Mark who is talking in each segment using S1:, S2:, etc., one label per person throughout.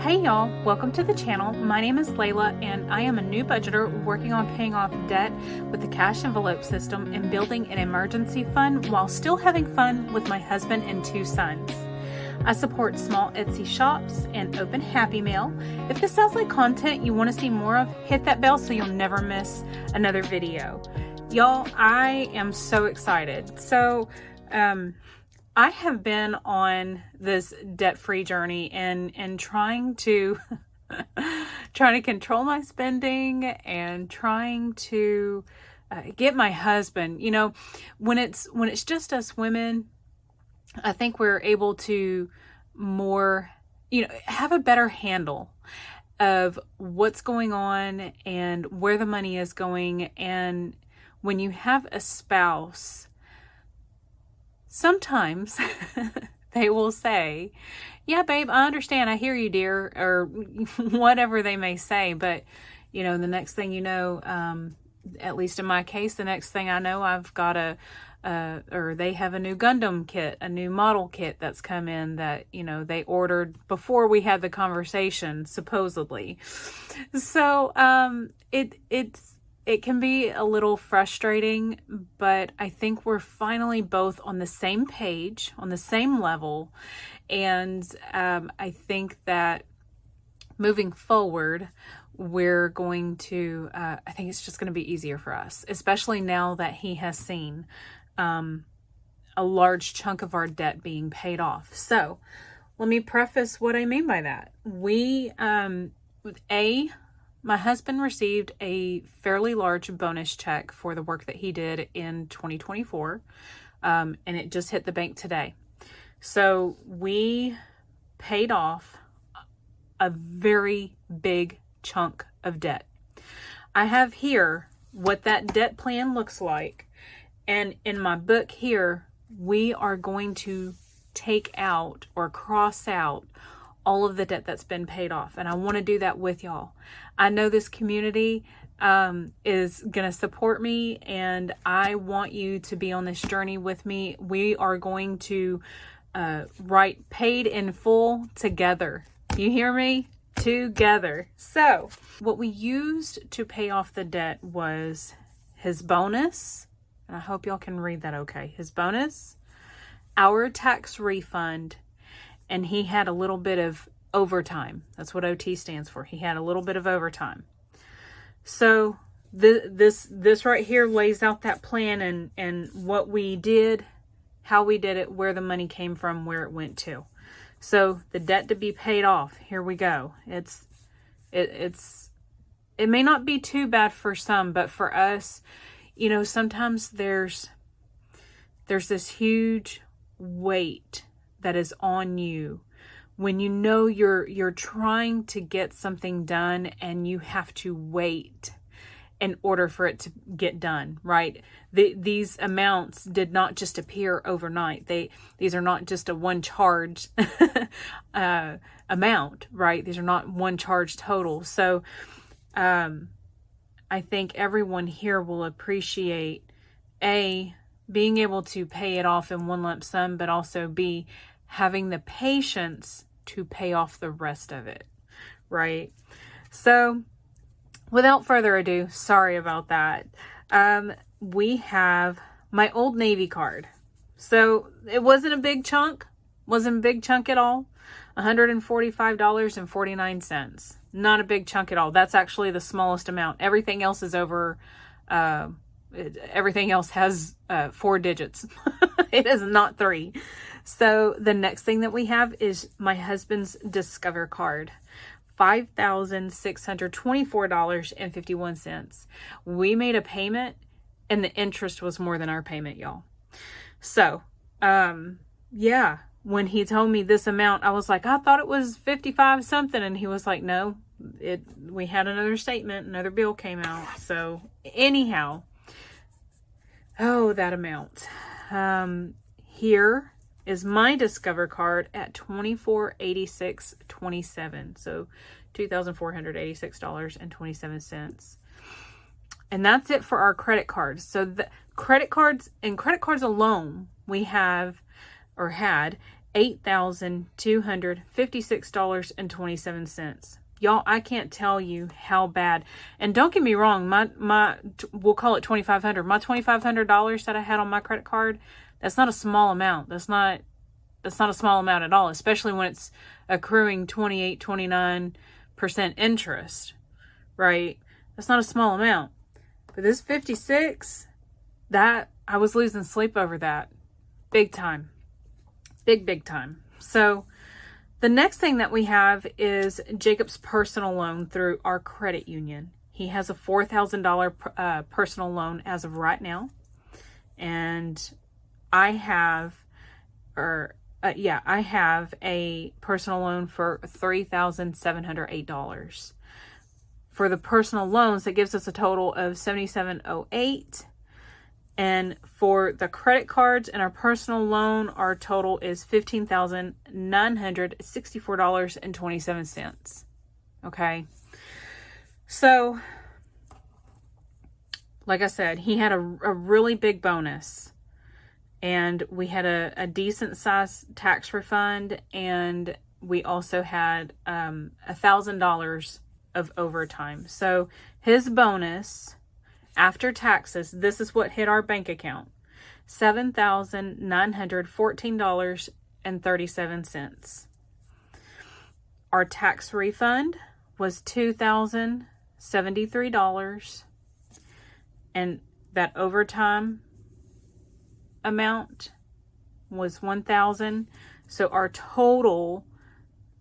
S1: Hey y'all, welcome to the channel. My name is Layla and I am a new budgeter working on paying off debt with the cash envelope system and building an emergency fund while still having fun with my husband and 2 sons. I support small Etsy shops and open Happy Mail. If this sounds like content you want to see more of, hit that bell so you'll never miss another video. Y'all, I am so excited. So, I have been on this debt-free journey and trying to control my spending and trying to get my husband. You know, when it's just us women, I think we're able to more, have a better handle of what's going on and where the money is going. And when you have a spouse, sometimes they will say, yeah, babe, I understand. I hear you, dear, or whatever they may say. But, the next thing you know, at least in my case, the next thing I know, I've got or they have a new Gundam kit, a new model kit that's come in that, they ordered before we had the conversation, supposedly. So, it can be a little frustrating, but I think we're finally both on the same page, on the same level. And I think that moving forward, we're going to, I think it's just going to be easier for us, especially now that he has seen a large chunk of our debt being paid off. So let me preface what I mean by that. My husband received a fairly large bonus check for the work that he did in 2024, and it just hit the bank today. So we paid off a very big chunk of debt. I have here what that debt plan looks like, and in my book here, we are going to take out or cross out all of the debt that's been paid off. And I want to do that with y'all. I know this community is going to support me, and I want you to be on this journey with me. We are going to write paid in full together. You hear me? Together. So what we used to pay off the debt was his bonus. And I hope y'all can read that okay. His bonus, our tax refund, and he had a little bit of overtime. That's what OT stands for. He had a little bit of overtime. So this right here lays out that plan and what we did, how we did it, where the money came from, where it went to. So the debt to be paid off. Here we go. It may not be too bad for some, but for us, sometimes there's this huge weight that is on you when you're trying to get something done and you have to wait in order for it to get done, right? These amounts did not just appear overnight. These are not just a one charge amount, right? These are not one charge total. So I think everyone here will appreciate being able to pay it off in one lump sum, but also B, having the patience to pay off the rest of it, right? So without further ado, sorry about that. We have my Old Navy card. So it wasn't a big chunk, at all. $145.49. Not a big chunk at all. That's actually the smallest amount. Everything else is over, everything else has 4 digits. It is not 3. So the next thing that we have is my husband's Discover card. $5,624.51. We made a payment and the interest was more than our payment, y'all. So, yeah, when he told me this amount, I was like, I thought it was 55 something. And he was like, no, we had another statement, another bill came out. So anyhow, that amount. Here is my Discover card at $2486.27. So $2,486.27. And that's it for our credit cards. So the credit cards alone, we have or had $8,256.27. Y'all, I can't tell you how bad. And don't get me wrong, we'll call it $2,500. My $2,500 that I had on my credit card, that's not a small amount. That's not a small amount at all, especially when it's accruing 28, 29% interest, right? That's not a small amount. But this 56, that I was losing sleep over that. Big time. Big time. So the next thing that we have is Jacob's personal loan through our credit union. He has a $4,000 personal loan as of right now. And I have a personal loan for $3,708. For the personal loans, that gives us a total of $7,708. And for the credit cards and our personal loan, our total is $15,964.27. Okay. So, like I said, he had a really big bonus. And we had a decent size tax refund. And we also had $1,000 of overtime. So his bonus after taxes, this is what hit our bank account: $7,914.37. Our tax refund was $2,073, and that overtime amount was $1,000. So our total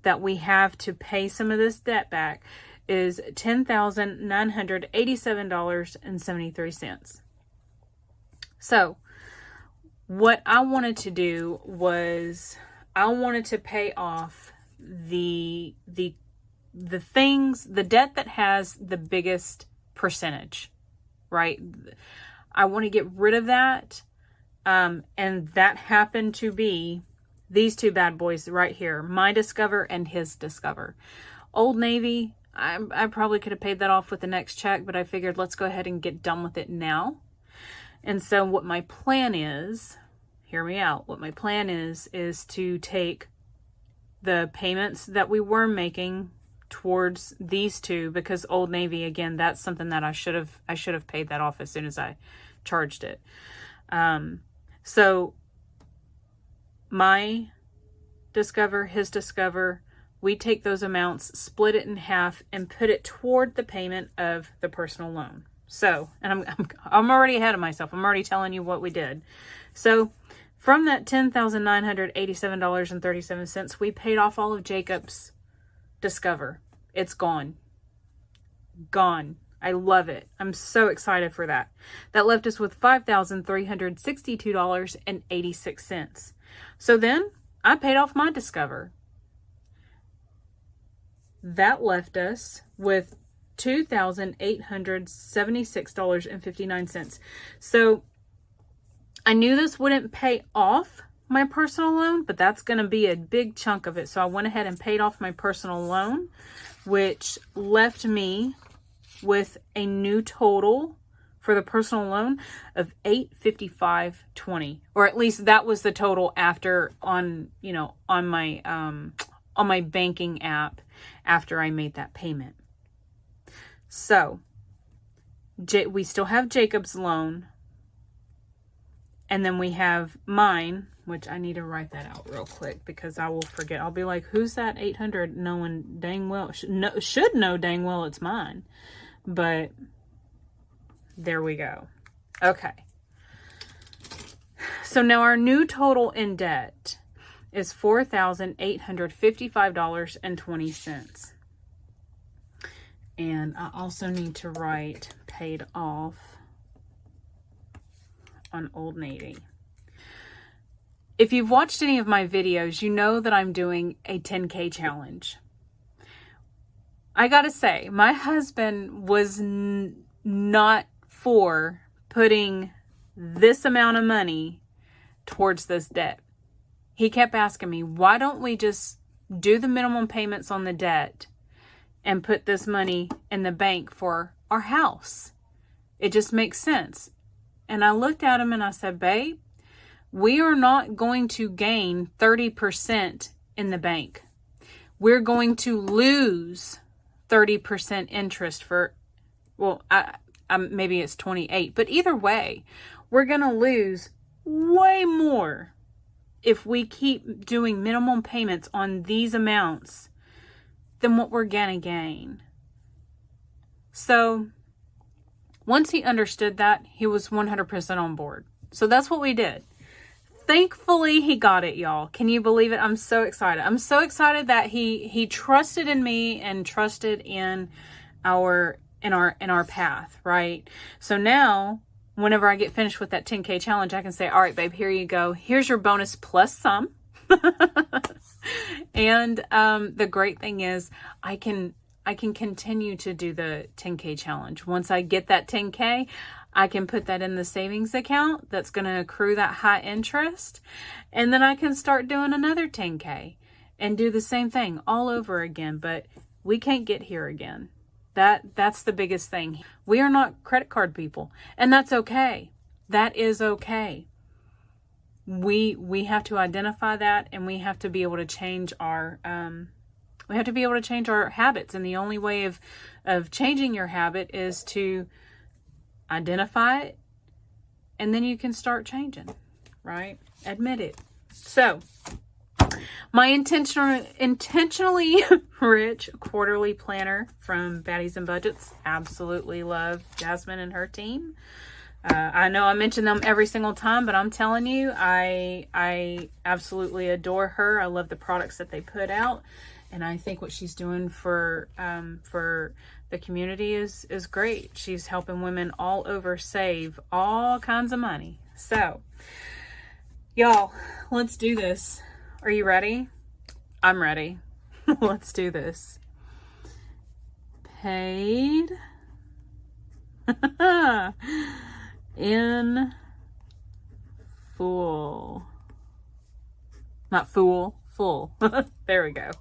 S1: that we have to pay some of this debt back is $10,987.73. So what I wanted to do was I wanted to pay off the debt that has the biggest percentage, right? I want to get rid of that. And that happened to be these two bad boys right here, my Discover and his Discover. Old Navy, I probably could have paid that off with the next check, but I figured let's go ahead and get done with it now. And so what my plan is, hear me out, what my plan is to take the payments that we were making towards these two, because Old Navy, again, that's something that I should have paid that off as soon as I charged it. So my Discover, his Discover, we take those amounts, split it in half, and put it toward the payment of the personal loan. So, and I'm already ahead of myself. I'm already telling you what we did. So from that $10,987.37, we paid off all of Jacob's Discover. It's gone. Gone. I love it. I'm so excited for that. That left us with $5,362.86. So then I paid off my Discover. That left us with $2,876.59. So I knew this wouldn't pay off my personal loan, but that's going to be a big chunk of it. So I went ahead and paid off my personal loan, which left me with a new total for the personal loan of $855.20, or at least that was the total after on my banking app after I made that payment. So we still have Jacob's loan, and then we have mine, which I need to write that out real quick because I will forget. I'll be like, who's that 800? Knowing dang well, should know dang well it's mine. But there we go. Okay. So now our new total in debt is $4,855.20. And I also need to write paid off on Old Navy. If you've watched any of my videos, you know that I'm doing a 10K challenge. I gotta say, my husband was not for putting this amount of money towards this debt. He kept asking me, why don't we just do the minimum payments on the debt and put this money in the bank for our house? It just makes sense. And I looked at him and I said, babe, we are not going to gain 30% in the bank. We're going to lose 30% interest for, well, maybe it's 28, but either way, we're going to lose way more if we keep doing minimum payments on these amounts than what we're going to gain. So once he understood that, he was 100% on board. So that's what we did. Thankfully, he got it, y'all. Can you believe it? I'm so excited. I'm so excited that he trusted in me and trusted in our path, right? So now, whenever I get finished with that 10K challenge, I can say, all right, babe, here you go. Here's your bonus plus some. And the great thing is I can continue to do the 10K challenge. Once I get that 10K, I can put that in the savings account that's going to accrue that high interest. And then I can start doing another 10K and do the same thing all over again. But we can't get here again. That's the biggest thing. We are not credit card people, and that's okay. That is okay. We have to identify that, and we have to be able to change our habits. And the only way of changing your habit is to identify it, and then you can start changing, right? Admit it. So my intentionally rich quarterly planner from Baddies and Budgets. Absolutely love Jasmine and her team. I know I mention them every single time, but I'm telling you, I absolutely adore her. I love the products that they put out, and I think what she's doing for the community is great. She's helping women all over save all kinds of money. So, y'all, let's do this. Are you ready? I'm ready. Let's do this. Paid in full. Not fool, full. There we go.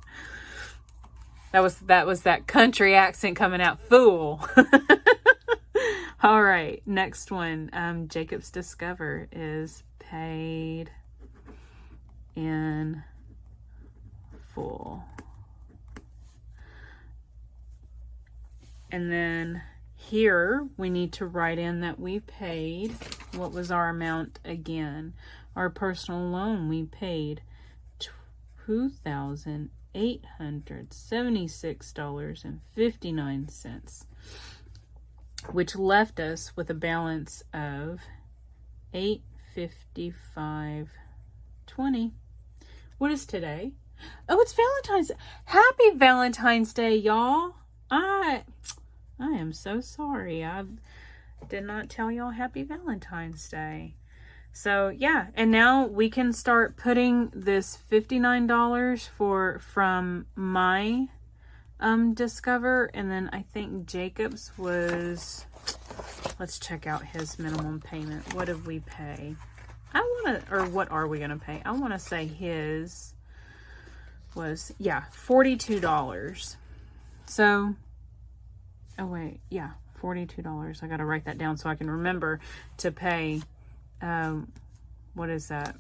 S1: That was that country accent coming out. Fool. All right, next one. Jacob's Discover is paid in full. And then here we need to write in that we paid, what was our amount again? Our personal loan, we paid $2,876.59, which left us with a balance of $855.20. What is today? Oh, it's Valentine's. Happy Valentine's Day, y'all. I am so sorry. I did not tell y'all happy Valentine's Day. So yeah, and now we can start putting this $59 from my Discover, and then I think Jacob's was, let's check out his minimum payment. What did we pay? What are we gonna pay? I want to say his was, yeah, $42. So, oh wait, yeah, $42. I gotta write that down so I can remember to pay. What is that?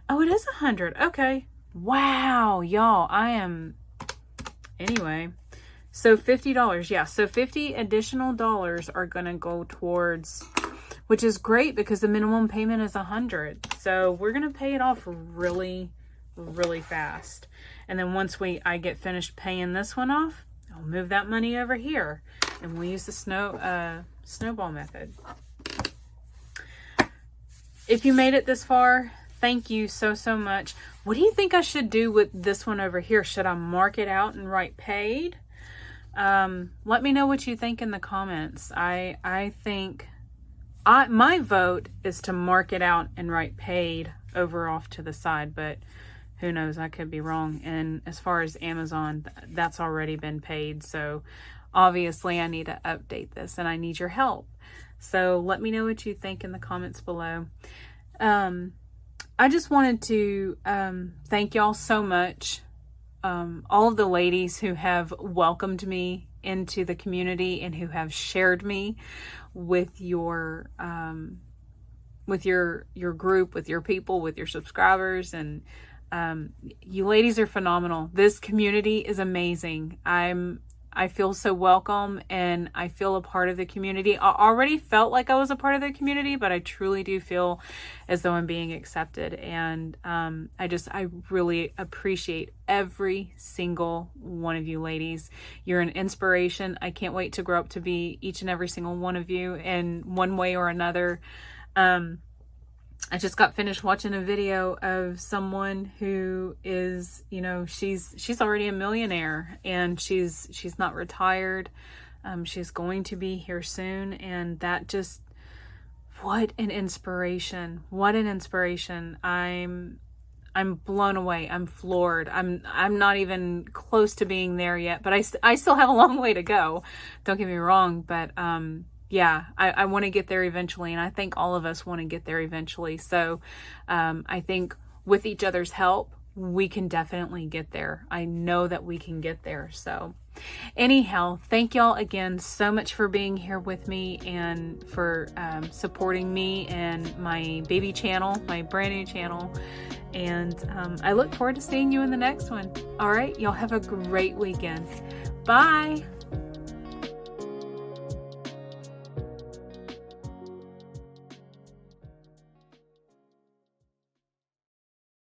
S1: Oh, it is 100. Okay. Wow, y'all. Anyway. So $50. Yeah. So 50 additional dollars are going to go towards, which is great because the minimum payment is 100. So we're going to pay it off really, really fast. And then once I get finished paying this one off, I'll move that money over here and we'll use the snowball method. If you made it this far, thank you so, so much. What do you think I should do with this one over here? Should I mark it out and write paid? Let me know what you think in the comments. I think my vote is to mark it out and write paid over off to the side, but who knows, I could be wrong. And as far as Amazon, that's already been paid. So obviously I need to update this and I need your help. So let me know what you think in the comments below. I just wanted to thank y'all so much. All of the ladies who have welcomed me into the community and who have shared me with your group, with your people, with your subscribers. And you ladies are phenomenal. This community is amazing. I feel so welcome, and I feel a part of the community. I already felt like I was a part of the community, but I truly do feel as though I'm being accepted. And I really appreciate every single one of you ladies. You're an inspiration. I can't wait to grow up to be each and every single one of you in one way or another. I just got finished watching a video of someone who is, you know, she's already a millionaire, and she's not retired. She's going to be here soon, and that just, what an inspiration. What an inspiration. I'm blown away. I'm floored. I'm not even close to being there yet, but I still have a long way to go. Don't get me wrong, but yeah, I want to get there eventually, and I think all of us want to get there eventually. So I think with each other's help, we can definitely get there. I know that we can get there. So anyhow, thank y'all again so much for being here with me and for supporting me and my baby channel, my brand new channel. And I look forward to seeing you in the next one. All right, y'all have a great weekend. Bye.